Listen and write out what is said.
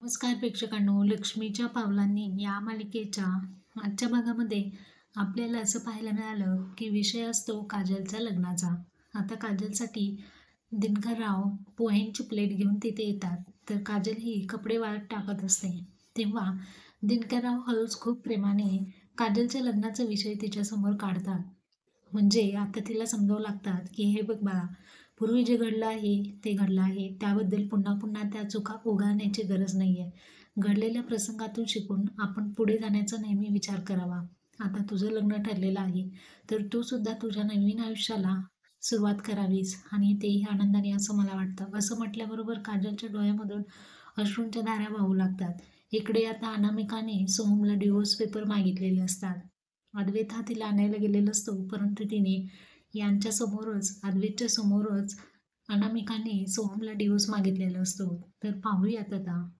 नमस्कार प्रेक्षकांनो, लक्ष्मीच्या पावलांनी या मालिकेच्या आजच्या भागामध्ये आपल्याला असं पाहायला मिळालं की विषय असतो काजलच्या लग्नाचा. आता काजलसाठी दिनकरराव पोह्यांची प्लेट घेऊन तिथे येतात. तर काजल ही कपडे वाळत टाकत असते. तेव्हा दिनकरराव हळूच खूप प्रेमाने काजलच्या लग्नाचा विषय तिच्यासमोर काढतात. म्हणजे आता तिला समजावू लागतात की हे बघ बाळा, पूर्वी जे घडलं आहे ते घडलं आहे. त्याबद्दल पुन्हा पुन्हा त्या चुका उगारण्याची गरज नाही आहे. घडलेल्या प्रसंगातून शिकून आपण पुढे जाण्याचा नेहमी विचार करावा. आता तुझं लग्न ठरलेलं आहे, तर तू सुद्धा तुझ्या नवीन आयुष्याला सुरुवात करावीस आणि तेही आनंदाने, असं मला वाटतं. असं म्हटल्याबरोबर काजलच्या डोळ्यामधून अश्रूंच्या धारा वाहू लागतात. इकडे आता अनामिकाने सोहमला डिवोर्स पेपर मागितलेले असतात. अद्वैत हा तिला आणायला गेलेला असतो, परंतु तिने यांच्या समोरच, अद्वैतच्या समोरच अनामिकाने सोहमला डिवोर्स मागितलेला असतो. तर पाहूयात आता